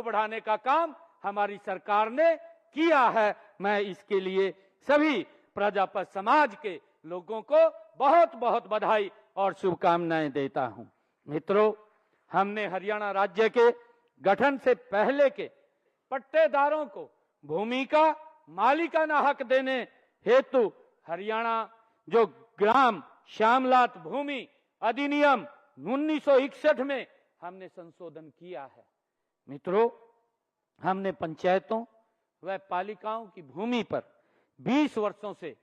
बढ़ाने का काम हमारी सरकार ने किया है। मैं इसके लिए सभी प्रजापति समाज के लोगों को बहुत बहुत बधाई और शुभकामनाएं देता हूं। मित्रों, हमने हरियाणा राज्य के गठन से पहले के पट्टेदारों को भूमि का मालिकाना हक देने हेतु हरियाणा जो ग्राम श्यामलात भूमि अधिनियम 1961 में हमने संशोधन किया है। मित्रों, हमने पंचायतों व पालिकाओं की भूमि पर 20 वर्षों से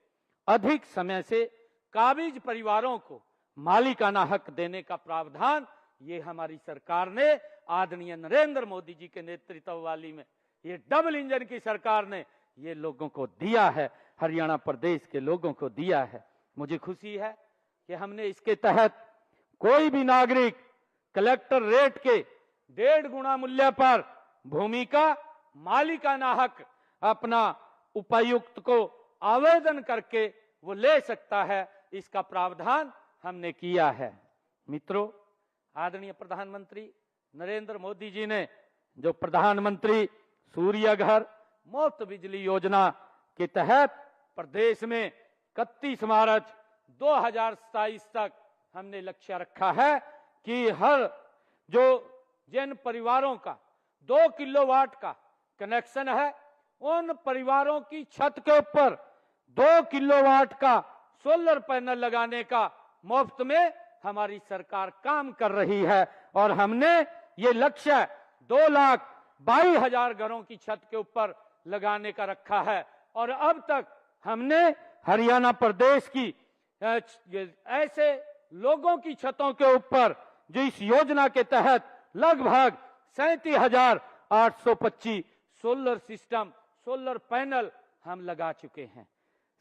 अधिक समय से काबिज परिवारों को मालिकाना हक देने का प्रावधान ये हमारी सरकार ने आदरणीय नरेंद्र मोदी जी के नेतृत्व वाली में, ये डबल इंजन की सरकार ने ये लोगों को दिया है, हरियाणा प्रदेश के लोगों को दिया है। मुझे खुशी है कि हमने इसके तहत कोई भी नागरिक कलेक्टर रेट के 1.5 गुना मूल्य पर भूमि का मालिकाना हक अपना उपायुक्त को आवेदन करके वो ले सकता है। इसका प्रावधान हमने किया है। मित्रों, आदरणीय प्रधानमंत्री नरेंद्र मोदी जी ने जो प्रधानमंत्री सूर्य घर मुफ्त बिजली योजना के तहत प्रदेश में 31 मार्च 2027 तक हमने लक्ष्य रखा है कि हर जो जिन परिवारों का 2 किलोवाट का कनेक्शन है उन परिवारों की छत के ऊपर 2 किलोवाट का सोलर पैनल लगाने का मुफ्त में हमारी सरकार काम कर रही है। और हमने ये लक्ष्य 2,22,000 घरों की छत के ऊपर लगाने का रखा है। और अब तक हमने हरियाणा प्रदेश की ऐसे लोगों की छतों के ऊपर जो इस योजना के तहत लगभग 37,825 सोलर सिस्टम सोलर पैनल हम लगा चुके हैं।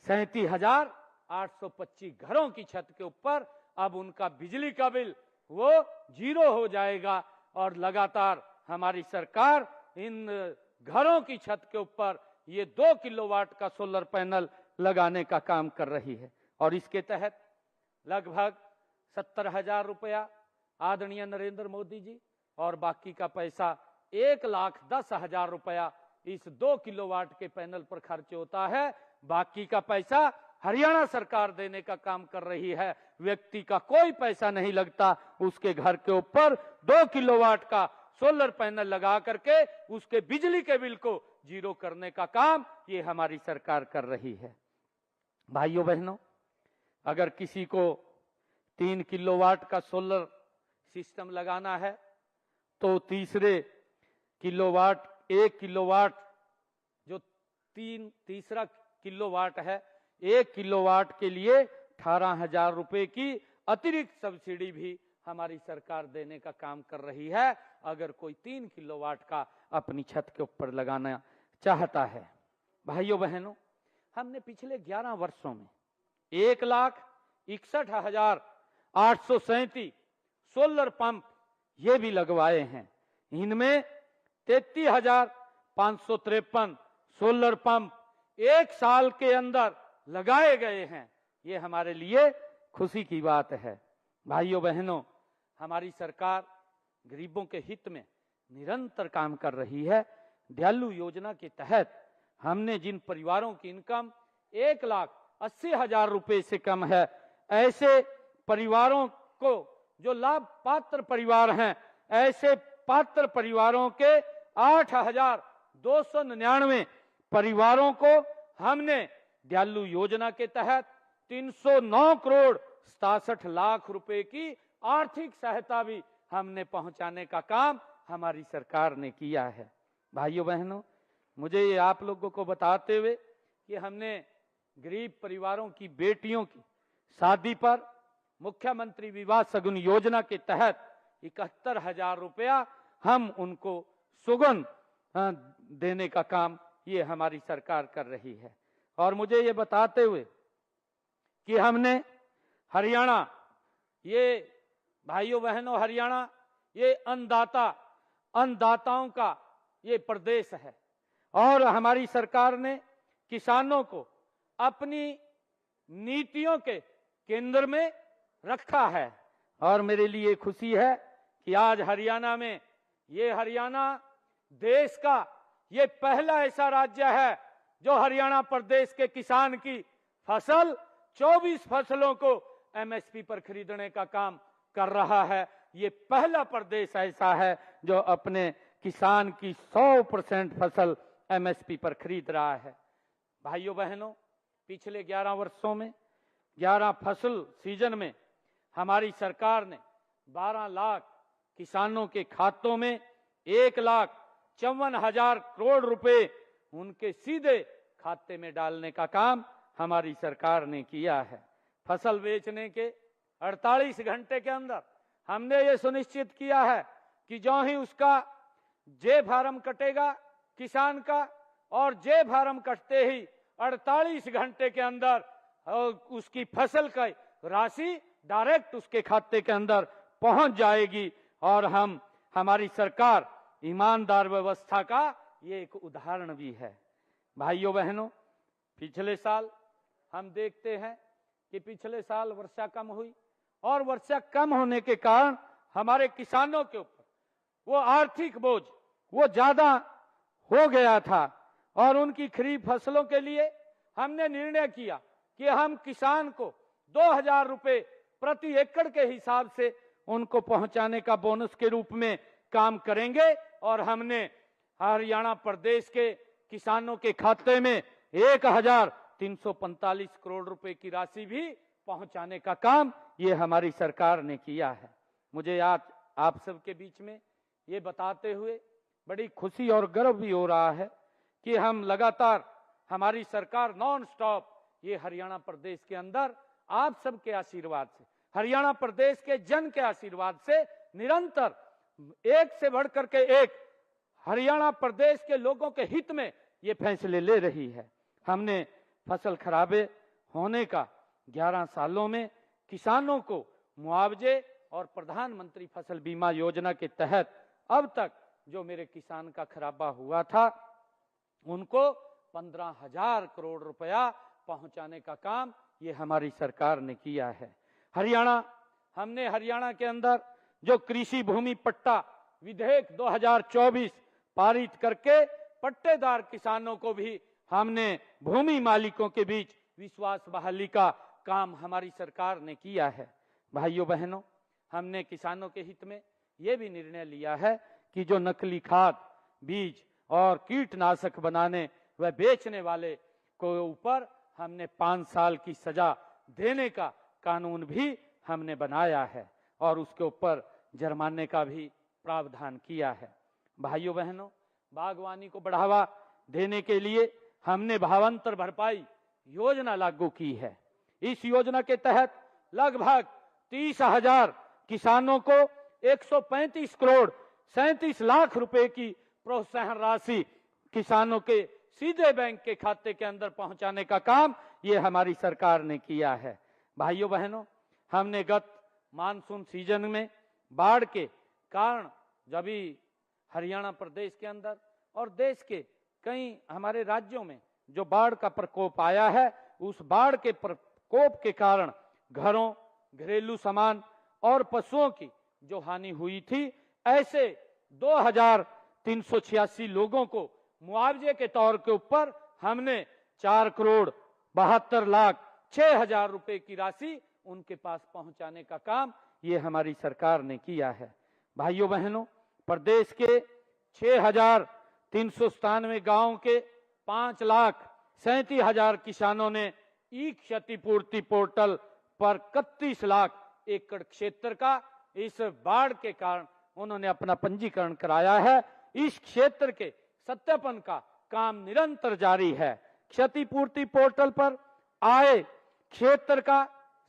37,825 घरों की छत के ऊपर अब उनका बिजली का बिल वो 0 हो जाएगा। और लगातार हमारी सरकार इन घरों की छत के ऊपर ये 2 किलोवाट का सोलर पैनल लगाने का काम कर रही है। और इसके तहत लगभग 70,000 रुपया आदरणीय नरेंद्र मोदी जी और बाकी का पैसा 1,10,000 रुपया इस 2 किलोवाट के पैनल पर खर्च होता है। बाकी का पैसा हरियाणा सरकार देने का काम कर रही है। व्यक्ति का कोई पैसा नहीं लगता। उसके घर के ऊपर 2 किलोवाट का सोलर पैनल लगा करके उसके बिजली के बिल को 0 करने का काम ये हमारी सरकार कर रही है। भाइयों बहनों, अगर किसी को 3 किलोवाट का सोलर सिस्टम लगाना है तो किलोवाट 1 किलोवाट जो तीसरा किलोवाट है 1 किलोवाट के लिए 18,000 रुपए की अतिरिक्त सब्सिडी भी हमारी सरकार देने का काम कर रही है। अगर कोई 3 किलोवाट का अपनी छत के ऊपर लगाना चाहता है। भाइयों बहनों, हमने पिछले 11 वर्षों में 1,61,837 सोलर पंप ये भी लगवाए हैं। इनमें 33,553 सोलर पंप 1 साल के अंदर लगाए गए हैं। ये हमारे लिए खुशी की बात है। भाइयों बहनों, हमारी सरकार गरीबों के हित में निरंतर काम कर रही है। दयालु योजना के तहत हमने जिन परिवारों की इनकम 1,80,000 रुपए से कम है, ऐसे परिवारों को जो लाभ पात्र परिवार हैं, ऐसे पात्र परिवारों के 8,299 परिवारों को हमने दयालु योजना के तहत 309 करोड़ 67 लाख रुपए की आर्थिक सहायता भी हमने पहुंचाने का काम हमारी सरकार ने किया है। भाइयों बहनों, मुझे ये आप लोगों को बताते हुए कि हमने गरीब परिवारों की बेटियों की शादी पर मुख्यमंत्री विवाह शगुन योजना के तहत 71,000 रुपया हम उनको सुगन देने का काम ये हमारी सरकार कर रही है। और मुझे ये बताते हुए कि हमने हरियाणा, ये भाइयों बहनों, हरियाणा ये अन्नदाताओं का ये प्रदेश है और हमारी सरकार ने किसानों को अपनी नीतियों के केंद्र में रखा है। और मेरे लिए खुशी है कि आज हरियाणा में, ये हरियाणा देश का ये पहला ऐसा राज्य है जो हरियाणा प्रदेश के किसान की फसल 24 फसलों को एमएसपी पर खरीदने का काम कर रहा है। ये पहला प्रदेश ऐसा है जो अपने किसान की 100% फसल एमएसपी पर खरीद रहा है। भाइयों बहनों, पिछले 11 वर्षों में 11 फसल सीजन में हमारी सरकार ने 12 लाख किसानों के खातों में 1,54,000 करोड़ रुपए उनके सीधे खाते में डालने का काम हमारी सरकार ने किया है। फसल बेचने के 48 घंटे के अंदर हमने ये सुनिश्चित किया है कि जो ही उसका जे फार्म कटेगा किसान का, और जे फार्म कटते ही 48 घंटे के अंदर उसकी फसल की राशि डायरेक्ट उसके खाते के अंदर पहुंच जाएगी। और हमारी सरकार ईमानदार व्यवस्था का ये एक उदाहरण भी है। भाइयों बहनों, पिछले साल हम देखते हैं कि पिछले साल वर्षा कम हुई और वर्षा कम होने के कारण हमारे किसानों के ऊपर वो आर्थिक बोझ वो ज्यादा हो गया था और उनकी खरीफ फसलों के लिए हमने निर्णय किया कि हम किसान को 2,000 रुपए प्रति एकड़ के हिसाब से उनको पहुंचाने का बोनस के रूप में काम करेंगे। और हमने हरियाणा प्रदेश के किसानों के खाते में 1,345 करोड़ रुपए की राशि भी पहुंचाने का काम ये हमारी सरकार ने किया है। मुझे आज आप सबके बीच में ये बताते हुए बड़ी खुशी और गर्व भी हो रहा है कि हम लगातार हमारी सरकार नॉन स्टॉप ये हरियाणा प्रदेश के अंदर आप सबके आशीर्वाद से, हरियाणा प्रदेश के जन के आशीर्वाद से निरंतर एक से बढ़कर के एक हरियाणा प्रदेश के लोगों के हित में ये फैसले ले रही है। हमने फसल खराबे होने का 11 सालों में किसानों को मुआवजे और प्रधानमंत्री फसल बीमा योजना के तहत अब तक जो मेरे किसान का खराबा हुआ था उनको 15,000 करोड़ रुपया पहुंचाने का काम ये हमारी सरकार ने किया है। हमने हरियाणा के अंदर जो कृषि भूमि पट्टा विधेयक 2024 पारित करके पट्टेदार किसानों को भी हमने भूमि मालिकों के बीच विश्वास बहाली का काम हमारी सरकार ने किया है। भाइयों बहनों, हमने किसानों के हित में ये भी निर्णय लिया है कि जो नकली खाद, बीज और कीटनाशक बनाने व बेचने वाले को ऊपर हमने 5 साल की सजा देने का कानून भी हमने बनाया है और उसके ऊपर जुर्माने का भी प्रावधान किया है। भाइयों बहनों, बागवानी को बढ़ावा देने के लिए हमने भावांतर भरपाई योजना लागू की है। इस योजना के तहत लगभग 30,000 किसानों को 135 करोड़ 37 लाख रुपए की प्रोत्साहन राशि किसानों के सीधे बैंक के खाते के अंदर पहुंचाने का काम ये हमारी सरकार ने किया है। भाइयों बहनों, हमने गत मानसून सीजन में बाढ़ के कारण जब भी हरियाणा प्रदेश के अंदर और देश के कई हमारे राज्यों में जो बाढ़ का प्रकोप आया है, उस बाढ़ के प्रकोप के कारण घरों, घरेलू सामान और पशुओं की जो हानि हुई थी, ऐसे 2,386 लोगों को मुआवजे के तौर के ऊपर हमने 4,72,06,000 रुपए की राशि उनके पास पहुंचाने का काम ये हमारी सरकार ने किया है। भाइयों बहनों, प्रदेश के 6,397 गांवों के 5,37,000 किसानों ने ई क्षतिपूर्ति पोर्टल पर 31 लाख एकड़ क्षेत्र का इस बाढ़ के कारण उन्होंने अपना पंजीकरण कराया है। इस क्षेत्र के सत्यापन का काम निरंतर जारी है। क्षतिपूर्ति पोर्टल पर आए क्षेत्र का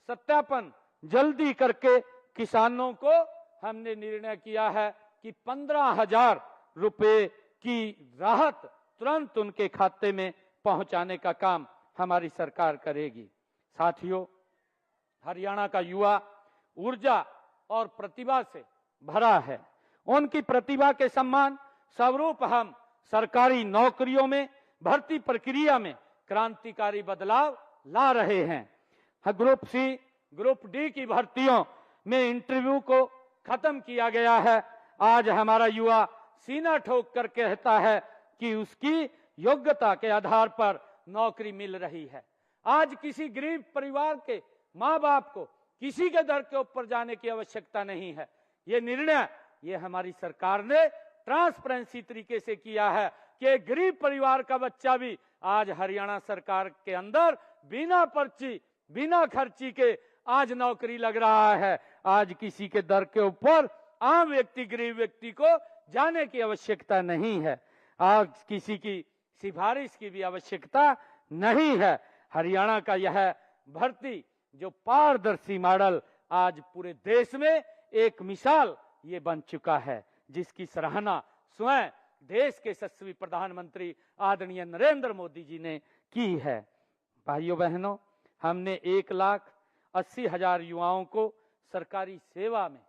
सत्यापन जल्दी करके किसानों को हमने निर्णय किया है कि 15,000 रुपए की राहत तुरंत उनके खाते में पहुंचाने का काम हमारी सरकार करेगी। साथियों, हरियाणा का युवा ऊर्जा और प्रतिभा से भरा है। उनकी प्रतिभा के सम्मान स्वरूप हम सरकारी नौकरियों में भर्ती प्रक्रिया में क्रांतिकारी बदलाव ला रहे हैं। ग्रुप सी, ग्रुप डी की भर्तियों में इंटरव्यू को खत्म किया गया है। आज हमारा युवा सीना ठोक कर कहता है कि उसकी योग्यता के आधार पर नौकरी मिल रही है। आज किसी गरीब परिवार के माँ बाप को किसी के दर के ऊपर जाने की आवश्यकता नहीं है। ये निर्णय ये हमारी सरकार ने ट्रांसपेरेंसी तरीके से किया है कि गरीब परिवार का बच्चा भी आज हरियाणा सरकार के अंदर बिना पर्ची बिना खर्ची के आज नौकरी लग रहा है। आज किसी के दर के ऊपर आम व्यक्ति गरीब व्यक्ति को जाने की आवश्यकता नहीं है। आज किसी की सिफारिश की भी आवश्यकता नहीं है। हरियाणा का यह भर्ती जो पारदर्शी मॉडल आज पूरे देश में एक मिसाल ये बन चुका है, जिसकी सराहना स्वयं देश के यशस्वी प्रधानमंत्री आदरणीय नरेंद्र मोदी जी ने की है। भाइयों बहनों, हमने 1,80,000 युवाओं को सरकारी सेवा में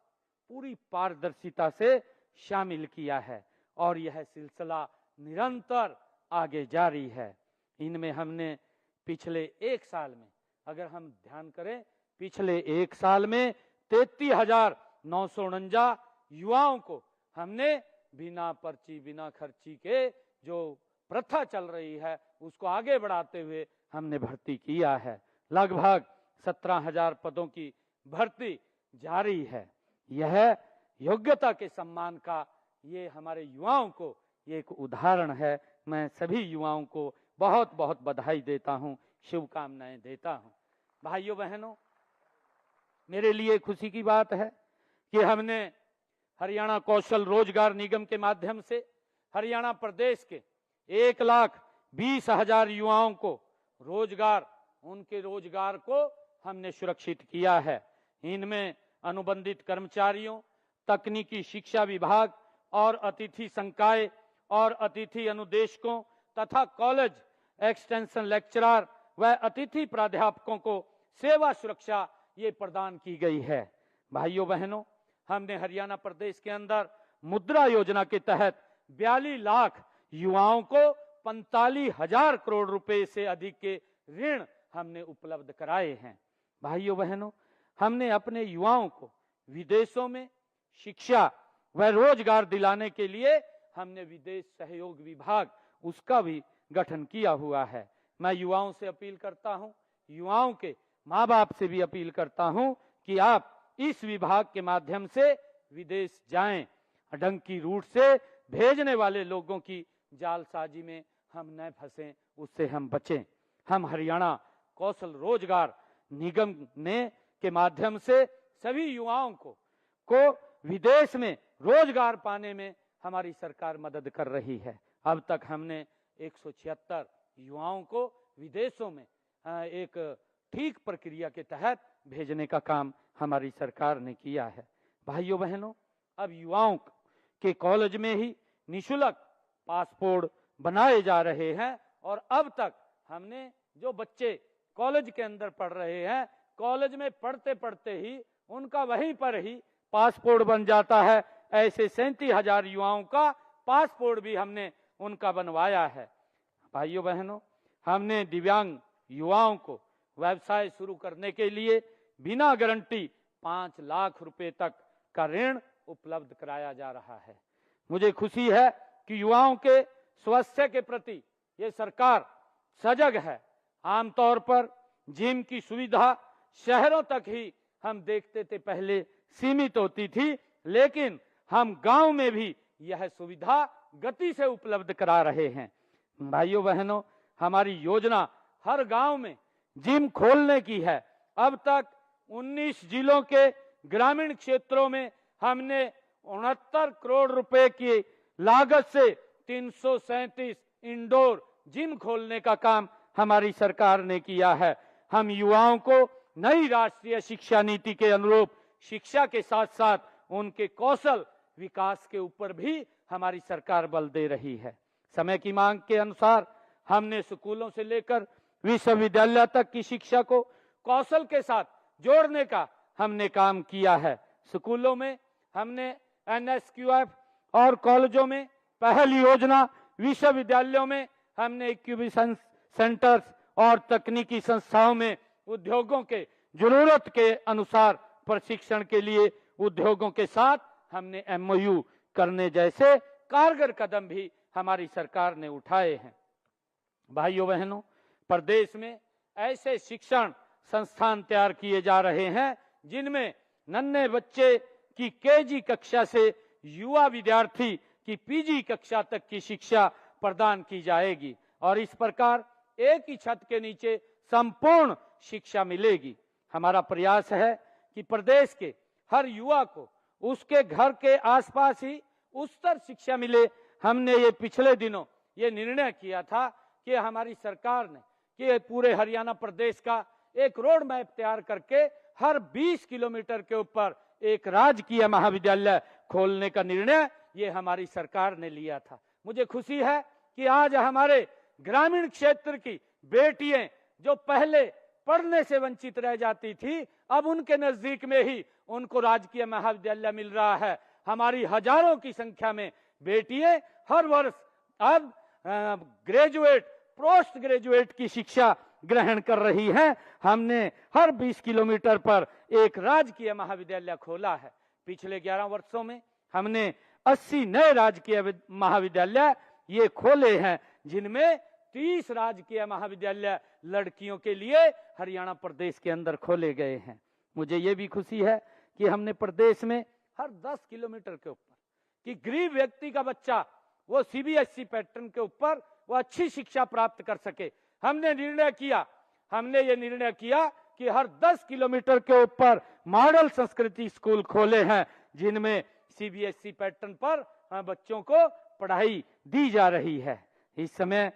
पूरी पारदर्शिता से शामिल किया है और यह सिलसिला निरंतर आगे जारी है। इनमें हमने पिछले 1 साल में, अगर हम ध्यान करें, पिछले 1 साल में 33,949 युवाओं को हमने बिना पर्ची बिना खर्ची के जो प्रथा चल रही है उसको आगे बढ़ाते हुए हमने भर्ती किया है। लगभग 17,000 पदों की भर्ती जारी है। यह योग्यता के सम्मान का ये हमारे युवाओं को ये एक उदाहरण है। मैं सभी युवाओं को बहुत बहुत बधाई देता हूं, शुभकामनाएं देता हूं। भाइयों बहनों, मेरे लिए खुशी की बात है कि हमने हरियाणा कौशल रोजगार निगम के माध्यम से हरियाणा प्रदेश के 1,20,000 युवाओं को रोजगार, उनके रोजगार को हमने सुरक्षित किया है। इनमें अनुबंधित कर्मचारियों, तकनीकी शिक्षा विभाग और अतिथि संकाय और अतिथि अनुदेशकों तथा कॉलेज एक्सटेंशन लेक्चरर व अतिथि प्राध्यापकों को सेवा सुरक्षा ये प्रदान की गई है। भाइयों बहनों, हमने हरियाणा प्रदेश के अंदर मुद्रा योजना के तहत 42 लाख युवाओं को 45,000 करोड़ रुपए से अधिक के ऋण हमने उपलब्ध कराए हैं। भाइयों बहनों, हमने अपने युवाओं को विदेशों में शिक्षा व रोजगार दिलाने के लिए हमने विदेश सहयोग विभाग उसका भी गठन किया हुआ है। मैं युवाओं से अपील करता हूं, युवाओं के माँ बाप से भी अपील करता हूं कि आप इस विभाग के माध्यम से विदेश जाएं। डंकी रूट से भेजने वाले लोगों की जालसाजी में हम न फंसें, उससे हम बचें। हम हरियाणा कौशल रोजगार निगम ने के माध्यम से सभी युवाओं को विदेश में रोजगार पाने में हमारी सरकार मदद कर रही है। अब तक हमने 176 युवाओं को विदेशों में एक ठीक प्रक्रिया के तहत भेजने का काम हमारी सरकार ने किया है। भाइयों बहनों, अब युवाओं के कॉलेज में ही निःशुल्क पासपोर्ट बनाए जा रहे हैं और अब तक हमने जो बच्चे कॉलेज के अंदर पढ़ रहे हैं, कॉलेज में पढ़ते पढ़ते ही उनका वहीं पर ही पासपोर्ट बन जाता है। ऐसे 37,000 युवाओं का पासपोर्ट भी हमने उनका बनवाया है। भाइयों बहनों, हमने दिव्यांग युवाओं को व्यवसाय शुरू करने के लिए बिना गारंटी 5 लाख रुपए तक का ऋण उपलब्ध कराया जा रहा है। मुझे खुशी है कि युवाओं के स्वास्थ्य के प्रति ये सरकार सजग है। आमतौर पर जिम की सुविधा शहरों तक ही हम देखते थे, पहले सीमित होती थी, लेकिन हम गांव में भी यह सुविधा गति से उपलब्ध करा रहे हैं। भाइयों बहनों, हमारी योजना हर गांव में जिम खोलने की है। अब तक 19 जिलों के ग्रामीण क्षेत्रों में हमने 69 करोड़ रुपए की लागत से 337 इंडोर जिम खोलने का काम हमारी सरकार ने किया है। हम युवाओं को नई राष्ट्रीय शिक्षा नीति के अनुरूप शिक्षा के साथ साथ उनके कौशल विकास के ऊपर भी हमारी सरकार बल दे रही है। समय की मांग के अनुसार हमने स्कूलों से लेकर विश्वविद्यालय तक की शिक्षा को कौशल के साथ जोड़ने का हमने काम किया है। स्कूलों में हमने NSQF और कॉलेजों में पहल योजना, विश्वविद्यालयों में हमने इंक्यूबेशन सेंटर्स और तकनीकी संस्थाओं में उद्योगों के जरूरत के अनुसार प्रशिक्षण के लिए उद्योगों के साथ हमने MOU करने जैसे कारगर कदम भी हमारी सरकार ने उठाए हैं। भाइयों बहनों, प्रदेश में ऐसे शिक्षण संस्थान तैयार किए जा रहे हैं जिनमें नन्हे बच्चे की केजी कक्षा से युवा विद्यार्थी की पीजी कक्षा तक की शिक्षा प्रदान की जाएगी और इस प्रकार एक ही छत के नीचे संपूर्ण शिक्षा मिलेगी। हमारा प्रयास है कि प्रदेश के हर युवा को उसके घर के आसपास ही उच्चतर शिक्षा मिले। हमने ये पिछले दिनों ये निर्णय किया था कि हमारी सरकार ने कि पूरे हरियाणा प्रदेश का एक रोड मैप तैयार करके हर 20 किलोमीटर के ऊपर एक राजकीय महाविद्यालय खोलने का निर्णय ये हमारी सरकार ने लिया था। मुझे खुशी है कि आज हमारे ग्रामीण क्षेत्र की बेटियां जो पहले पढ़ने से वंचित रह जाती थी, अब उनके नजदीक में ही उनको राजकीय महाविद्यालय मिल रहा है। हमारी हजारों की संख्या में बेटियां हर वर्ष अब ग्रेजुएट, पोस्ट ग्रेजुएट की शिक्षा ग्रहण कर रही हैं। हमने हर 20 किलोमीटर पर एक राजकीय महाविद्यालय खोला है। पिछले 11 वर्षों में हमने 80 नए राजकीय महाविद्यालय ये खोले हैं, जिनमें 30 राजकीय महाविद्यालय लड़कियों के लिए हरियाणा प्रदेश के अंदर खोले गए हैं। मुझे ये भी खुशी है कि हमने प्रदेश में हर 10 किलोमीटर के ऊपर कि गरीब व्यक्ति का बच्चा वो सीबीएसई पैटर्न के ऊपर वो अच्छी शिक्षा प्राप्त कर सके। हमने ये निर्णय किया कि हर 10 किलोमीटर के ऊपर मॉडल संस्कृति स्कूल खोले हैं, जिनमें सीबीएसई पैटर्न पर बच्चों को पढ़ाई दी जा रही है। इस समय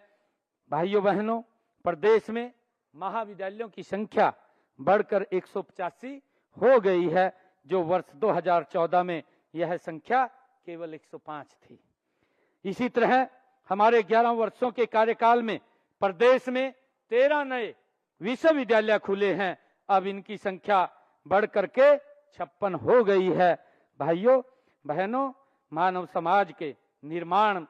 भाइयों बहनों, प्रदेश में महाविद्यालयों की संख्या बढ़कर 185 हो गई है, जो वर्ष 2014 में यह संख्या केवल 105 थी। इसी तरह हमारे 11 वर्षों के कार्यकाल में प्रदेश में 13 नए विश्वविद्यालय खुले हैं। अब इनकी संख्या बढ़कर के 56 हो गई है। भाइयों बहनों, मानव समाज के निर्माण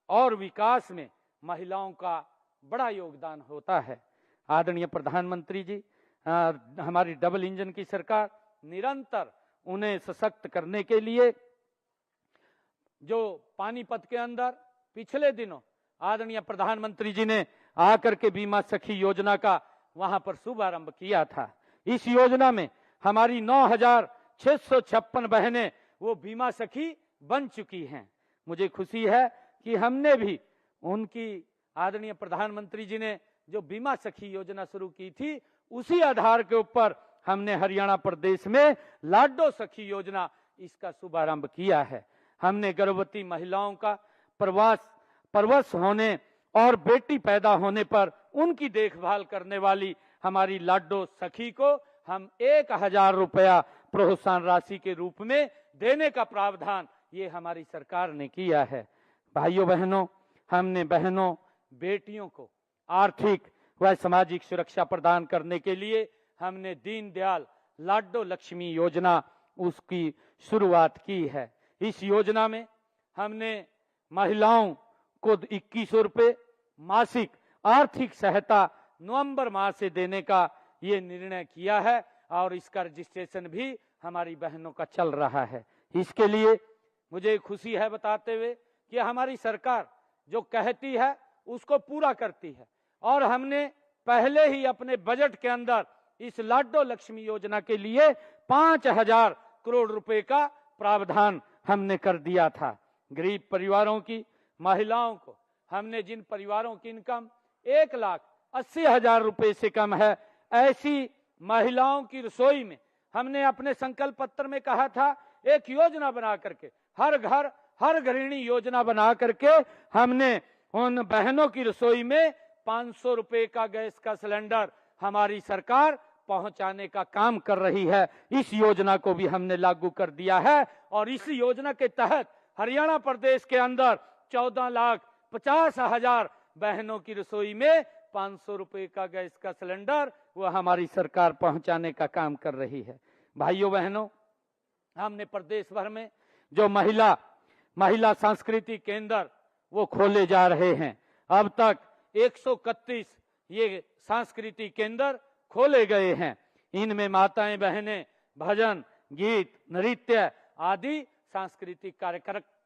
और विकास में महिलाओं का बड़ा योगदान होता है। आदरणीय प्रधानमंत्री जी, हमारी डबल इंजन की सरकार निरंतर उन्हें सशक्त करने के लिए जो पानीपत के अंदर पिछले दिनों आदरणीय प्रधानमंत्री जी ने आकर के बीमा सखी योजना का वहां पर शुभारंभ किया था। इस योजना में हमारी 9,656 बहनें वो बीमा सखी बन चुकी हैं। मुझे खुशी है कि हमने भी उनकी आदरणीय प्रधानमंत्री जी ने जो बीमा सखी योजना शुरू की थी, उसी आधार के ऊपर हमने हरियाणा प्रदेश में लाडो सखी योजना इसका शुभारंभ किया है। हमने गर्भवती महिलाओं का प्रवश होने और बेटी पैदा होने पर उनकी देखभाल करने वाली हमारी लाडो सखी को हम 1000 रुपया प्रोत्साहन राशि के रूप में देने का प्रावधान ये हमारी सरकार ने किया है। भाइयों बहनों, हमने बहनों बेटियों को आर्थिक व सामाजिक सुरक्षा प्रदान करने के लिए हमने दीनदयाल लाडो लक्ष्मी योजना उसकी शुरुआत की है। इस योजना में हमने महिलाओं को 2100 रुपये मासिक आर्थिक सहायता नवंबर माह से देने का ये निर्णय किया है और इसका रजिस्ट्रेशन भी हमारी बहनों का चल रहा है। इसके लिए मुझे खुशी है बताते हुए कि हमारी सरकार जो कहती है उसको पूरा करती है और हमने पहले ही अपने बजट के अंदर इस लाडो लक्ष्मी योजना के लिए 5000 करोड़ रुपए का प्रावधान हमने कर दिया था। गरीब परिवारों की महिलाओं को हमने, जिन परिवारों की इनकम 1,80,000 रुपए से कम है, ऐसी महिलाओं की रसोई में हमने अपने संकल्प पत्र में कहा था एक योजना बना करके हर घर हर गृहिणी योजना बना करके हमने उन बहनों की रसोई में 500 रुपए का गैस का सिलेंडर हमारी सरकार पहुंचाने का काम कर रही है। इस योजना को भी हमने लागू कर दिया है और इस योजना के तहत हरियाणा प्रदेश के अंदर 14,50,000 बहनों की रसोई में 500 रुपए का गैस का सिलेंडर वह हमारी सरकार पहुंचाने का काम कर रही है। भाइयों बहनों, हमने प्रदेश भर में जो महिला सांस्कृतिक केंद्र वो खोले जा रहे हैं। अब तक 131 ये सांस्कृतिक केंद्र खोले गए हैं। इनमें माताएं बहनें भजन, गीत, नृत्य आदि सांस्कृतिक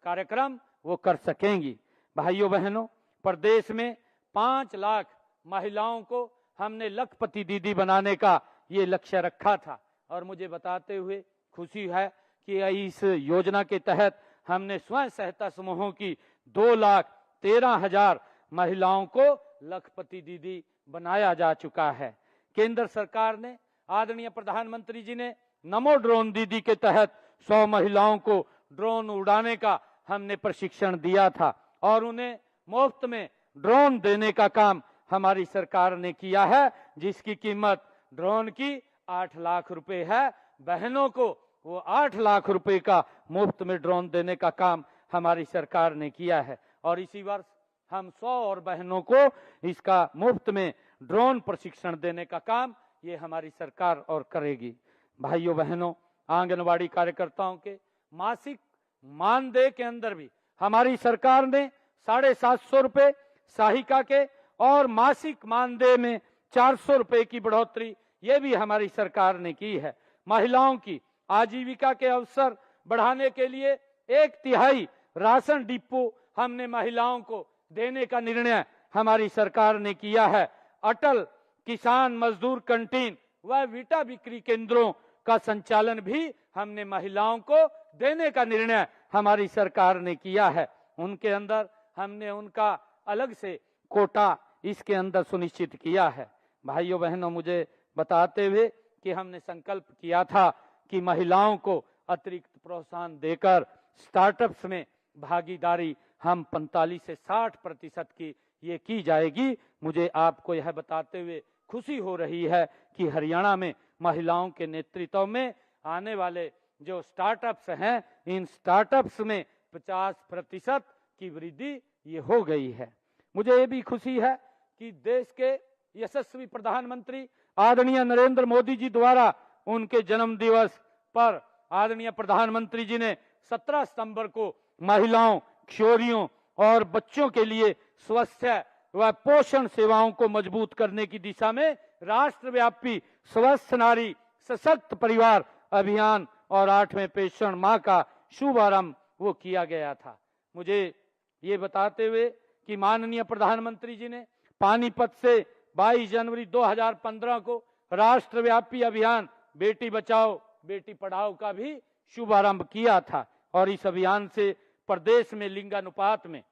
कार्यक्रम वो कर सकेंगी। भाइयों बहनों, प्रदेश में 5 लाख महिलाओं को हमने लखपति दीदी बनाने का ये लक्ष्य रखा था और मुझे बताते हुए खुशी है कि इस योजना के तहत हमने स्वयं सहायता समूहों की 2,13,000 महिलाओं को लखपति दीदी बनाया जा चुका है। केंद्र सरकार ने, आदरणीय प्रधानमंत्री जी ने नमो ड्रोन दीदी के तहत 100 महिलाओं को ड्रोन उड़ाने का हमने प्रशिक्षण दिया था और उन्हें मुफ्त में ड्रोन देने का काम हमारी सरकार ने किया है, जिसकी कीमत ड्रोन की 8 लाख रुपए है। बहनों को वो 8 लाख रुपए का मुफ्त में ड्रोन देने का काम हमारी सरकार ने किया है और इसी वर्ष हम 100 और बहनों को इसका मुफ्त में ड्रोन प्रशिक्षण देने का काम ये हमारी सरकार और करेगी। भाइयों बहनों, आंगनवाड़ी कार्यकर्ताओं के मासिक मानदेय के अंदर भी हमारी सरकार ने 750 रुपए, सहायिका के और मासिक मानदेय में 400 रुपए की बढ़ोतरी ये भी हमारी सरकार ने की है। महिलाओं की आजीविका के अवसर बढ़ाने के लिए 1/3 राशन डिपो हमने महिलाओं को देने का निर्णय हमारी सरकार ने किया है। अटल किसान मजदूर कैंटीन व विटा बिक्री केंद्रों का संचालन भी हमने महिलाओं को देने का निर्णय हमारी सरकार ने किया है। उनके अंदर हमने उनका अलग से कोटा इसके अंदर सुनिश्चित किया है। भाइयों बहनों, मुझे बताते हुए कि हमने संकल्प किया था कि महिलाओं को अतिरिक्त प्रोत्साहन देकर स्टार्टअप्स में भागीदारी हम 45 से 60% की ये की जाएगी। मुझे आपको यह बताते हुए खुशी हो रही है कि हरियाणा में महिलाओं के नेतृत्व में आने वाले जो स्टार्टअप्स हैं, इन स्टार्टअप्स में 50% की वृद्धि ये हो गई है। मुझे ये भी खुशी है कि देश के यशस्वी प्रधानमंत्री आदरणीय नरेंद्र मोदी जी द्वारा उनके जन्म दिवस पर आदरणीय प्रधानमंत्री जी ने 17 सितंबर को महिलाओं, किशोरियों और बच्चों के लिए स्वास्थ्य व पोषण सेवाओं को मजबूत करने की दिशा में राष्ट्रव्यापी स्वस्थ नारी सशक्त परिवार अभियान और 8वें पोषण माह का शुभारंभ वो किया गया था। मुझे ये बताते हुए कि माननीय प्रधानमंत्री जी ने पानीपत से 22 जनवरी 2015 को राष्ट्रव्यापी अभियान बेटी बचाओ बेटी पढ़ाओ का भी शुभारंभ किया था और इस अभियान से प्रदेश में लिंगानुपात में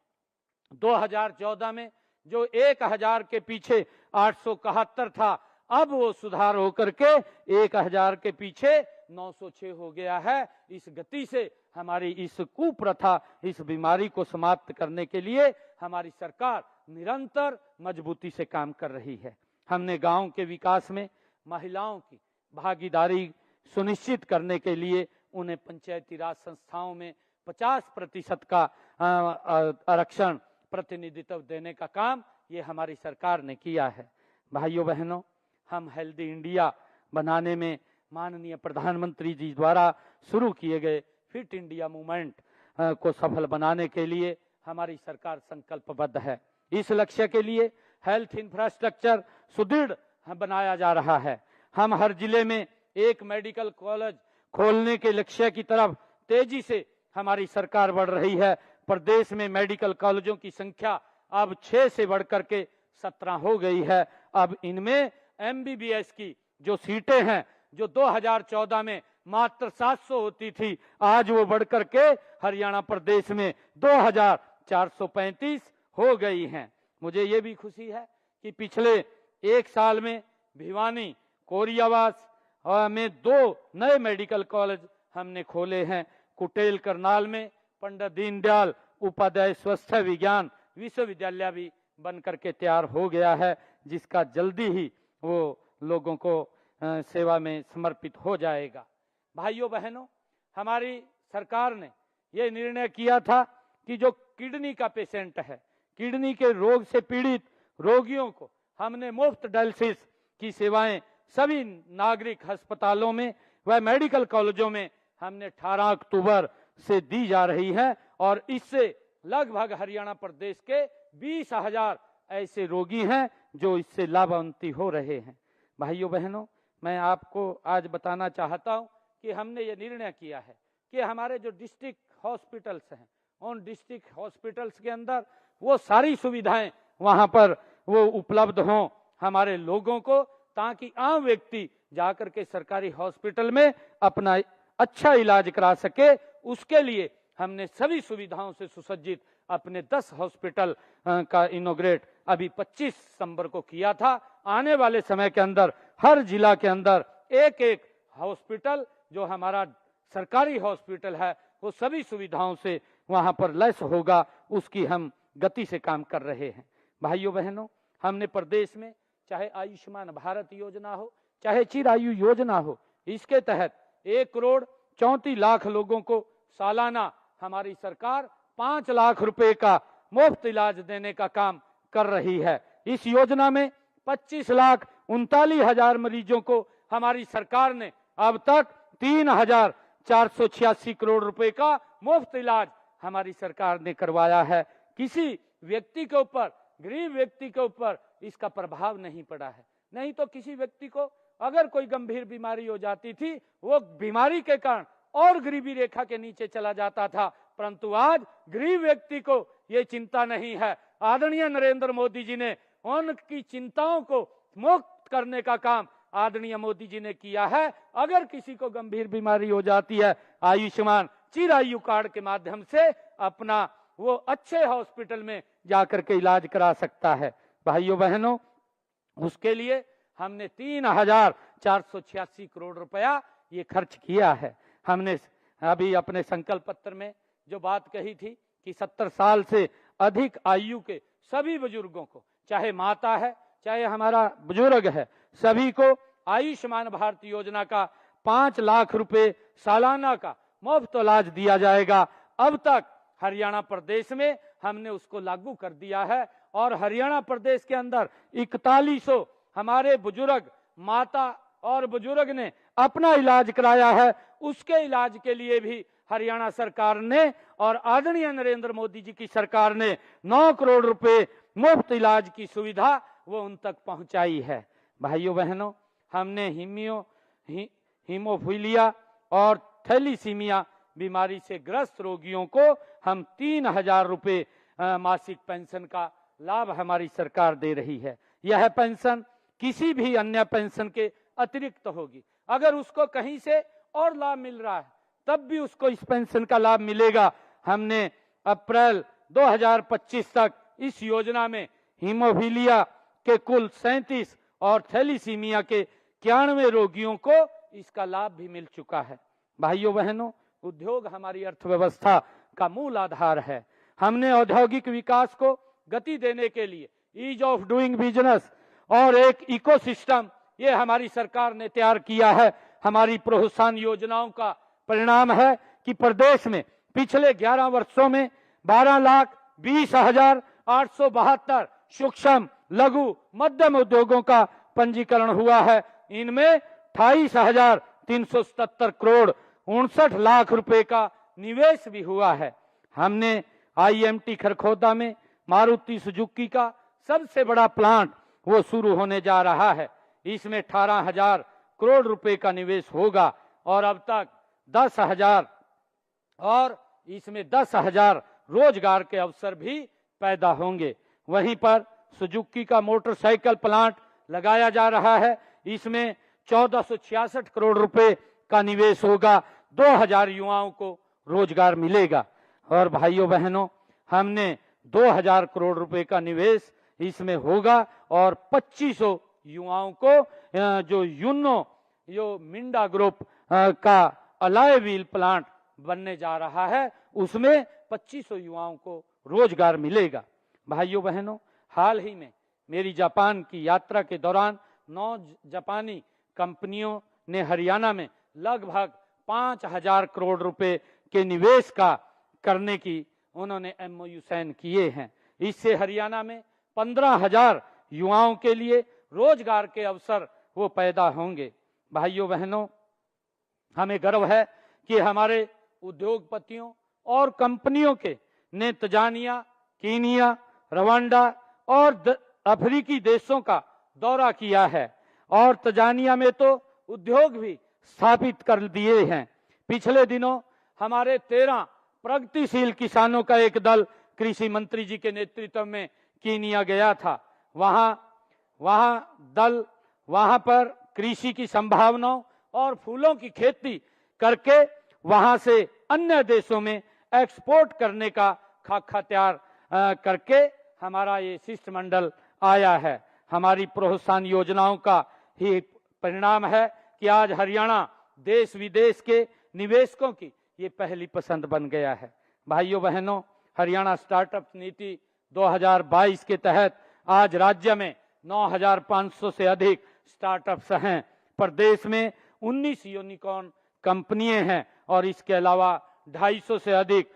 2014 में जो 1000 के पीछे 871 था, अब वो सुधार होकर के 1000 के पीछे 906 हो गया है। इस गति से हमारी इस कुप्रथा, इस बीमारी को समाप्त करने के लिए हमारी सरकार निरंतर मजबूती से काम कर रही है। हमने गांव के विकास में महिलाओं की भागीदारी सुनिश्चित करने के लिए उन्हें पंचायती राज संस्थाओं में 50% का आरक्षण प्रतिनिधित्व देने का काम ये हमारी सरकार ने किया है। भाइयों बहनों, हम हेल्दी इंडिया बनाने में माननीय प्रधानमंत्री जी द्वारा शुरू किए गए फिट इंडिया मूवमेंट को सफल बनाने के लिए हमारी सरकार संकल्पबद्ध है। इस लक्ष्य के लिए हेल्थ इंफ्रास्ट्रक्चर सुदृढ़ बनाया जा रहा है। हम हर जिले में एक मेडिकल कॉलेज खोलने के लक्ष्य की तरफ तेजी से हमारी सरकार बढ़ रही है। प्रदेश में मेडिकल कॉलेजों की संख्या अब 6 से बढ़कर के 17 हो गई है। अब इनमें MBBS की जो सीटें हैं, जो 2014 में मात्र 700 होती थी, आज वो बढ़कर के हरियाणा प्रदेश में 2435 हो गई हैं। मुझे ये भी खुशी है कि पिछले 1 साल में भिवानी, कोरियावास में 2 नए मेडिकल कॉलेज हमने खोले हैं। कुटेल करनाल में पंडित दीनदयाल उपाध्याय स्वास्थ्य विज्ञान विश्वविद्यालय भी बनकर के तैयार हो गया है, जिसका जल्दी ही वो लोगों को सेवा में समर्पित हो जाएगा। भाइयों बहनों, हमारी सरकार ने ये निर्णय किया था कि जो किडनी का पेशेंट है, किडनी के रोग से पीड़ित रोगियों को हमने मुफ्त डायलिसिस की सेवाएं सभी नागरिक अस्पतालों में व मेडिकल कॉलेजों में हमने 18 अक्टूबर से दी जा रही है और इससे लगभग हरियाणा प्रदेश के 20,000 ऐसे रोगी हैं जो इससे लाभान्वित हो रहे हैं। भाइयों बहनों, मैं आपको आज बताना चाहता हूं कि हमने ये निर्णय किया है कि हमारे जो डिस्ट्रिक्ट हॉस्पिटल्स हैं उन डिस्ट्रिक्ट हॉस्पिटल्स के अंदर वो सारी सुविधाएं वहां पर वो उपलब्ध हों हमारे लोगों को, ताकि आम व्यक्ति जाकर के सरकारी हॉस्पिटल में अपना अच्छा इलाज करा सके। उसके लिए हमने सभी सुविधाओं से सुसज्जित अपने 10 हॉस्पिटल का इनॉग्रेट अभी 25 दिसंबर को किया था। आने वाले समय के अंदर हर जिला के अंदर एक एक हॉस्पिटल जो हमारा सरकारी हॉस्पिटल है वो सभी सुविधाओं से वहां पर लैस होगा, उसकी हम गति से काम कर रहे हैं। भाइयों बहनों, हमने प्रदेश में चाहे आयुष्मान भारत योजना हो, चाहे चिरायु योजना हो, इसके तहत 1,34,00,000 लोगों को सालाना हमारी सरकार 5 लाख रुपए का मुफ्त इलाज देने का काम कर रही है। इस योजना में 25,39,000 मरीजों को हमारी सरकार ने अब तक 3,486 करोड़ रुपए का मुफ्त इलाज हमारी सरकार ने करवाया है। किसी व्यक्ति के ऊपर, गरीब व्यक्ति के ऊपर इसका प्रभाव नहीं पड़ा है। नहीं तो किसी व्यक्ति को अगर कोई गंभीर बीमारी हो जाती थी, वो बीमारी के कारण और गरीबी रेखा के नीचे चला जाता था, परंतु आज गरीब व्यक्ति को ये चिंता नहीं है। आदरणीय नरेंद्र मोदी जी ने उनकी चिंताओं को मुक्त करने का काम आदरणीय मोदी जी ने किया है। अगर किसी को गंभीर बीमारी हो जाती है, आयुष्मान चिरायु कार्ड के माध्यम से अपना वो अच्छे हॉस्पिटल में जाकर के इलाज करा सकता है। भाइयों बहनों, उसके लिए हमने 3,486 करोड़ रुपया ये खर्च किया है। हमने अभी अपने संकल्प पत्र में जो बात कही थी कि 70 साल से अधिक आयु के सभी बुजुर्गों को, चाहे माता है चाहे हमारा बुजुर्ग है, सभी को आयुष्मान भारत योजना का 5 लाख रुपए सालाना का मुफ्त इलाज दिया जाएगा। अब तक हरियाणा प्रदेश में हमने उसको लागू कर दिया है और हरियाणा प्रदेश के अंदर 4100 हमारे बुजुर्ग माता और बुजुर्ग ने अपना इलाज कराया है। उसके इलाज के लिए भी हरियाणा सरकार ने और आदरणीय नरेंद्र मोदी जी की सरकार ने 9 करोड़ रुपए मुफ्त इलाज की सुविधा वो उन तक पहुंचाई है। भाइयों बहनों, हमने हीमोफीलिया और थैलीसीमिया बीमारी से ग्रस्त रोगियों को हम 3,000 रुपए मासिक पेंशन का लाभ हमारी सरकार दे रही है। यह पेंशन किसी भी अन्य पेंशन के अतिरिक्त होगी। अगर उसको कहीं से और लाभ मिल रहा है तब भी उसको इस पेंशन का लाभ मिलेगा। हमने अप्रैल 2025 तक इस योजना में हीमोफीलिया के कुल 37 और थैलीसीमिया के 91 रोगियों को इसका लाभ भी मिल चुका है। भाइयों बहनों, उद्योग हमारी अर्थव्यवस्था का मूल आधार है। हमने औद्योगिक विकास को गति देने के लिए ईज ऑफ डूइंग बिजनेस और एक इकोसिस्टम ये हमारी सरकार ने तैयार किया है। हमारी प्रोत्साहन योजनाओं का परिणाम है कि प्रदेश में पिछले 11 वर्षों में 12,20,872 सूक्ष्म लघु मध्यम उद्योगों का पंजीकरण हुआ है। इनमें 28,377 करोड़ 59 लाख रुपए का निवेश भी हुआ है। हमने IMT खरखोदा में मारुति सुजुकी का सबसे बड़ा प्लांट वो शुरू होने जा रहा है। इसमें 18,000 करोड़ रुपए का निवेश होगा और अब तक 10,000 और इसमें 10,000 रोजगार के अवसर भी पैदा होंगे। वहीं पर सुजुकी का मोटरसाइकिल प्लांट लगाया जा रहा है। इसमें 1466 करोड़ रुपए का निवेश होगा। 2,000 युवाओं को रोजगार मिलेगा। और भाइयों बहनों, हमने 2,000 करोड़ रुपए का निवेश इसमें होगा और 2500 युवाओं को जो मिंडा ग्रुप का अलाय व्हील प्लांट बनने जा रहा है, उसमें 2500 युवाओं को रोजगार मिलेगा। भाइयों बहनों, हाल ही में मेरी जापान की यात्रा के दौरान 9 जापानी कंपनियों ने हरियाणा में लगभग 5,000 करोड़ रुपए के निवेश का करने की उन्होंने MOU साइन किए हैं। इससे हरियाणा में 15,000 युवाओं के लिए रोजगार के अवसर वो पैदा होंगे। भाइयों बहनों, हमें गर्व है कि हमारे उद्योगपतियों और कंपनियों के ने तंजानिया, कीनिया, रवांडा और अफ्रीकी देशों का दौरा किया है और तंजानिया में तो उद्योग भी स्थापित कर दिए हैं। पिछले दिनों हमारे 13 प्रगतिशील किसानों का एक दल कृषि मंत्री जी के नेतृत्व में कीनिया गया था। वहां पर कृषि की संभावनाओं और फूलों की खेती करके वहां से अन्य देशों में एक्सपोर्ट करने का खाका तैयार करके हमारा ये शिष्टमंडल आया है। हमारी प्रोत्साहन योजनाओं का ही परिणाम है कि आज हरियाणा देश विदेश के निवेशकों की ये पहली पसंद बन गया है। भाइयों बहनों, हरियाणा स्टार्टअप नीति 2022 के तहत आज राज्य में 9,500 से अधिक स्टार्टअप्स हैं। प्रदेश में 19 यूनिकॉर्न कंपनियां हैं और इसके अलावा 250 से अधिक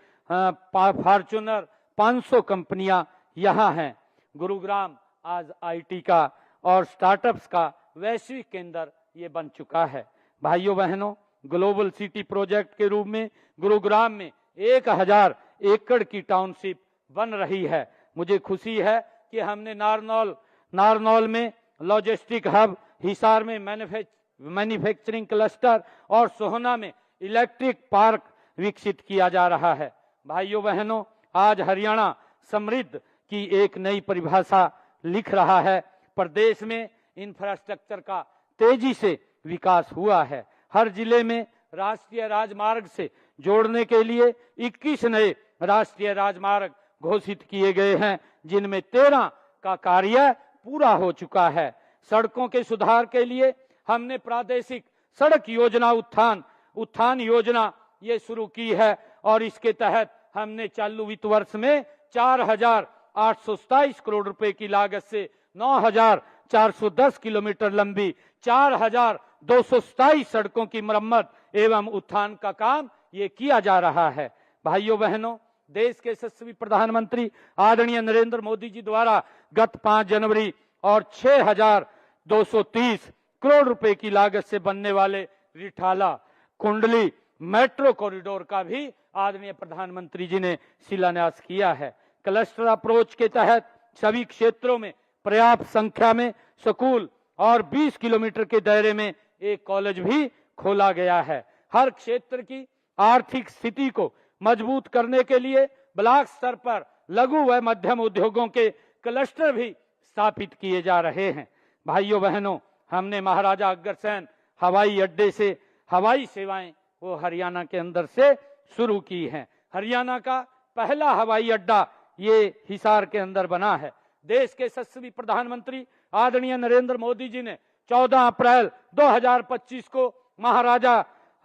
फॉर्च्यूनर 500 कंपनियां यहाँ हैं। गुरुग्राम आज आईटी का और स्टार्टअप्स का वैश्विक केंद्र ये बन चुका है। भाइयों बहनों, ग्लोबल सिटी प्रोजेक्ट के रूप में गुरुग्राम में 1000 एकड़ की टाउनशिप बन रही है। मुझे खुशी है कि हमने नारनौल में लॉजिस्टिक हब, हिसार में मैन्युफैक्चरिंग क्लस्टर और सोहना में इलेक्ट्रिक पार्क विकसित किया जा रहा है। भाइयों बहनों, आज हरियाणा समृद्ध की एक नई परिभाषा लिख रहा है। प्रदेश में इंफ्रास्ट्रक्चर का तेजी से विकास हुआ है। हर जिले में राष्ट्रीय राजमार्ग से जोड़ने के लिए 21 नए राष्ट्रीय राजमार्ग घोषित किए गए हैं, जिनमें 13 का कार्य पूरा हो चुका है। सड़कों के सुधार के लिए हमने प्रादेशिक सड़क योजना उत्थान योजना ये शुरू की है और इसके तहत हमने चालू वित्त वर्ष में 4,827 करोड़ रुपए की लागत से 9,410 किलोमीटर लंबी 4,227 सड़कों की मरम्मत एवं उत्थान का काम ये किया जा रहा है। भाइयों बहनों, देश के यशस्वी प्रधानमंत्री आदरणीय नरेंद्र मोदी जी द्वारा गत 5 जनवरी और 6,230 करोड़ रुपए की लागत से बनने वाले रिठाला कुंडली मेट्रो कॉरिडोर का भी आदरणीय प्रधानमंत्री जी ने शिलान्यास किया है। क्लस्टर अप्रोच के तहत सभी क्षेत्रों में पर्याप्त संख्या में स्कूल और 20 किलोमीटर के दायरे में एक कॉलेज भी खोला गया है। हर क्षेत्र की आर्थिक स्थिति को मजबूत करने के लिए ब्लॉक स्तर पर लघु व मध्यम उद्योगों के क्लस्टर भी स्थापित किए जा रहे हैं। भाइयों बहनों, हमने महाराजा अग्रसेन हवाई अड्डे से हवाई सेवाएं वो हरियाणा के अंदर से शुरू की हैं। हरियाणा का पहला हवाई अड्डा ये हिसार के अंदर बना है। देश के यशस्वी प्रधानमंत्री आदरणीय नरेंद्र मोदी जी ने 14 अप्रैल 2025 को महाराजा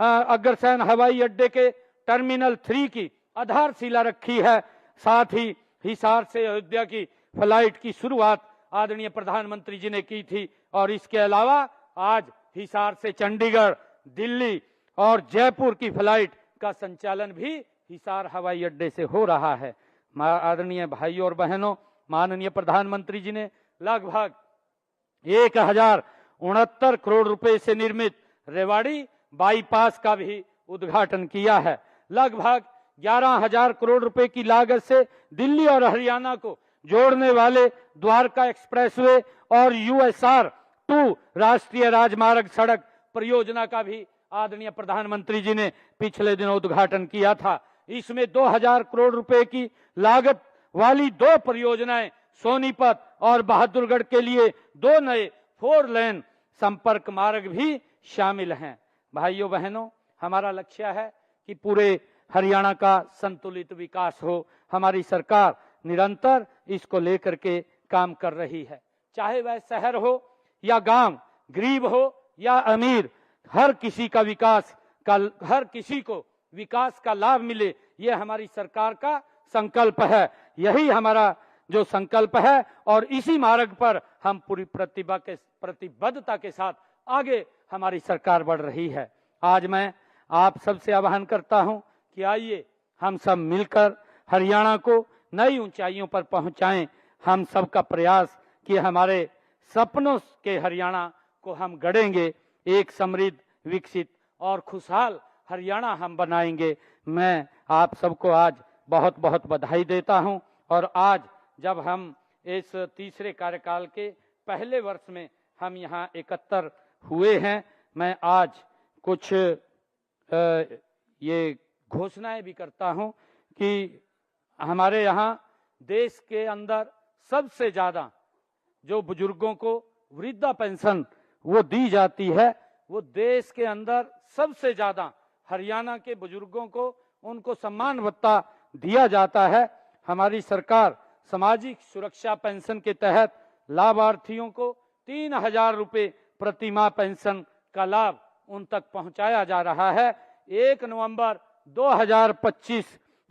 अग्रसेन हवाई अड्डे के टर्मिनल 3 की आधारशिला रखी है। साथ ही हिसार से अयोध्या की फ्लाइट की शुरुआत आदरणीय प्रधानमंत्री जी ने की थी और इसके अलावा आज हिसार से चंडीगढ़, दिल्ली और जयपुर की फ्लाइट का संचालन भी हिसार हवाई अड्डे से हो रहा है। आदरणीय भाइयों और बहनों, माननीय प्रधानमंत्री जी ने लगभग 1,069 करोड़ रुपए से निर्मित रेवाड़ी बाईपास का भी उद्घाटन किया है। लगभग 11,000 करोड़ रुपए की लागत से दिल्ली और हरियाणा को जोड़ने वाले द्वारका एक्सप्रेसवे और USR 2 राष्ट्रीय राजमार्ग सड़क परियोजना का भी आदरणीय प्रधानमंत्री जी ने पिछले दिनों उद्घाटन किया था। इसमें 2,000 करोड़ रुपए की लागत वाली 2 परियोजनाएं सोनीपत और बहादुरगढ़ के लिए 2 नए 4 लेन संपर्क मार्ग भी शामिल हैं। भाइयों बहनों, हमारा लक्ष्य है कि पूरे हरियाणा का संतुलित विकास हो। हमारी सरकार निरंतर इसको लेकर के काम कर रही है। चाहे वह शहर हो या गांव, गरीब हो या अमीर, हर किसी का हर किसी को विकास का लाभ मिले, ये हमारी सरकार का संकल्प है। यही हमारा जो संकल्प है और इसी मार्ग पर हम पूरी प्रतिबद्धता के साथ आगे हमारी सरकार बढ़ रही है। आज मैं आप सबसे आह्वान करता हूं कि आइए हम सब मिलकर हरियाणा को नई ऊंचाइयों पर पहुंचाएं। हम सबका प्रयास कि हमारे सपनों के हरियाणा को हम गढ़ेंगे, एक समृद्ध, विकसित और खुशहाल हरियाणा हम बनाएंगे। मैं आप सबको आज बहुत बहुत बधाई देता हूं और आज जब हम इस तीसरे कार्यकाल के पहले वर्ष में हम यहाँ 71 हुए हैं, मैं आज कुछ ये घोषणाएं भी करता हूं कि हमारे यहाँ देश के अंदर सबसे ज़्यादा जो बुजुर्गों को वृद्धा पेंशन वो दी जाती है, वो देश के अंदर सबसे ज़्यादा हरियाणा के बुजुर्गों को उनको सम्मान भत्ता दिया जाता है। हमारी सरकार सामाजिक सुरक्षा पेंशन के तहत लाभार्थियों को 3,000 रुपये प्रति माह पेंशन का लाभ उन तक पहुंचाया जा रहा है। 1 नवंबर 2025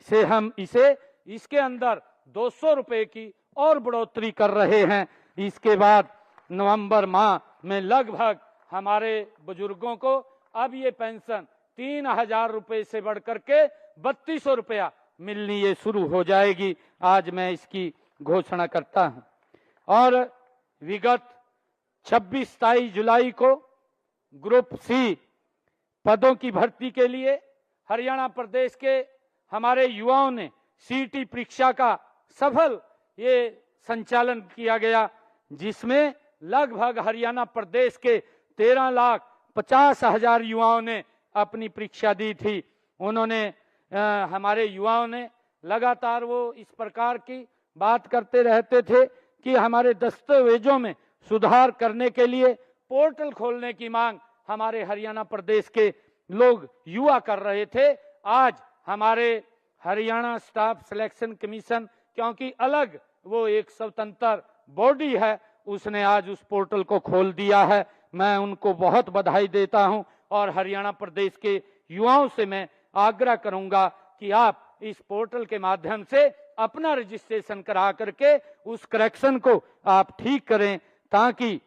से हम इसके अंदर 200 रुपये की और बढ़ोतरी कर रहे हैं। इसके बाद नवंबर माह में लगभग हमारे बुजुर्गों को अब ये पेंशन 3,000 रुपये से बढ़कर के 3,200 रुपया मिलनी ये शुरू हो जाएगी। आज मैं इसकी घोषणा करता हूं। और विगत 26-27 जुलाई को ग्रुप सी पदों की भर्ती के लिए हरियाणा प्रदेश के हमारे युवाओं ने सीटी परीक्षा का सफल ये संचालन किया गया, जिसमें लगभग हरियाणा प्रदेश के 13,50,000 युवाओं ने अपनी परीक्षा दी थी। उन्होंने हमारे युवाओं ने लगातार वो इस प्रकार की बात करते रहते थे कि हमारे दस्तावेजों में सुधार करने के लिए पोर्टल खोलने की मांग हमारे हरियाणा प्रदेश के लोग युवा कर रहे थे। आज हमारे हरियाणा स्टाफ सिलेक्शन कमीशन, क्योंकि अलग वो एक स्वतंत्र बॉडी है, उसने आज उस पोर्टल को खोल दिया है। मैं उनको बहुत बधाई देता हूं और हरियाणा प्रदेश के युवाओं से मैं आग्रह करूंगा कि आप इस पोर्टल के माध्यम से अपना रजिस्ट्रेशन करा करके उस करेक्शन को आप ठीक करें, ताकि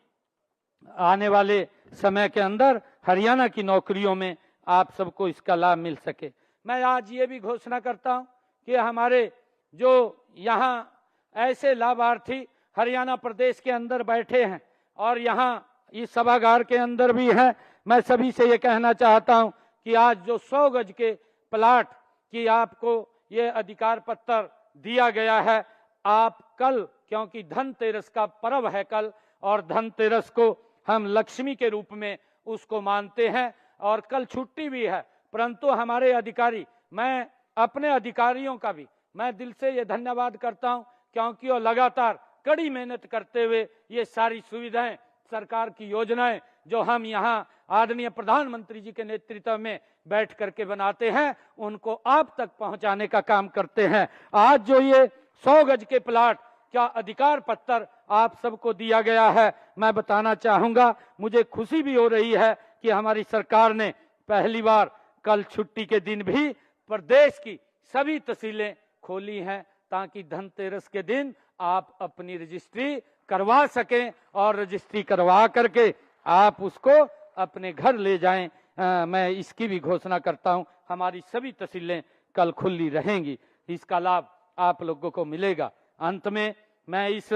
आने वाले समय के अंदर हरियाणा की नौकरियों में आप सबको इसका लाभ मिल सके। मैं आज ये भी घोषणा करता हूं कि हमारे जो यहाँ ऐसे लाभार्थी हरियाणा प्रदेश के अंदर बैठे हैं और यहाँ इस सभागार के अंदर भी हैं, मैं सभी से ये कहना चाहता हूं कि आज जो 100 गज के प्लाट की आपको ये अधिकार पत्र दिया गया है, आप कल, क्योंकि धनतेरस का पर्व है कल, और धनतेरस को हम लक्ष्मी के रूप में उसको मानते हैं और कल छुट्टी भी है, परंतु हमारे अधिकारी, मैं अपने अधिकारियों का भी मैं दिल से ये धन्यवाद करता हूं, क्योंकि वो लगातार कड़ी मेहनत करते हुए ये सारी सुविधाएं, सरकार की योजनाएं जो हम यहाँ आदरणीय प्रधानमंत्री जी के नेतृत्व में बैठ करके बनाते हैं, उनको आप तक पहुंचाने का काम करते हैं। आज जो ये 100 गज के प्लाट का अधिकार पत्र आप सबको दिया गया है, मैं बताना चाहूंगा, मुझे खुशी भी हो रही है कि हमारी सरकार ने पहली बार कल छुट्टी के दिन भी प्रदेश की सभी तहसीलें खोली हैं, ताकि धनतेरस के दिन आप अपनी रजिस्ट्री करवा सकें और रजिस्ट्री करवा करके आप उसको अपने घर ले जाएं। मैं इसकी भी घोषणा करता हूं, हमारी सभी तहसीलें कल खुली रहेंगी, इसका लाभ आप लोगों को मिलेगा। अंत में मैं इस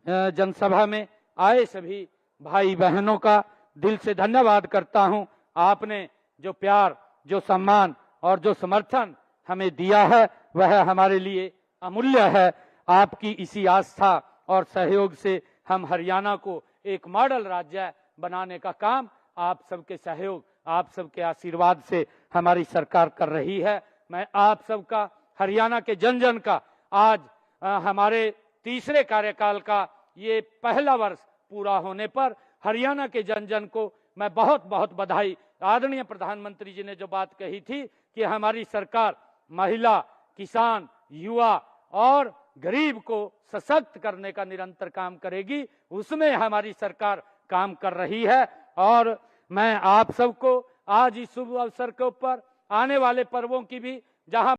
जनसभा में आए सभी भाई बहनों का दिल से धन्यवाद करता हूं। आपने जो प्यार, जो सम्मान और जो समर्थन हमें दिया है, वह हमारे लिए अमूल्य है। आपकी इसी आस्था और सहयोग से हम हरियाणा को एक मॉडल राज्य बनाने का काम आप सबके सहयोग, आप सबके आशीर्वाद से हमारी सरकार कर रही है। मैं आप सबका, हरियाणा के जन जन का, आज हमारे तीसरे कार्यकाल का ये पहला वर्ष पूरा होने पर हरियाणा के जन जन को मैं बहुत बहुत बधाई। आदरणीय प्रधानमंत्री जी ने जो बात कही थी कि हमारी सरकार महिला, किसान, युवा और गरीब को सशक्त करने का निरंतर काम करेगी, उसमें हमारी सरकार काम कर रही है। और मैं आप सबको आज इस शुभ अवसर के ऊपर आने वाले पर्वों की भी, जहां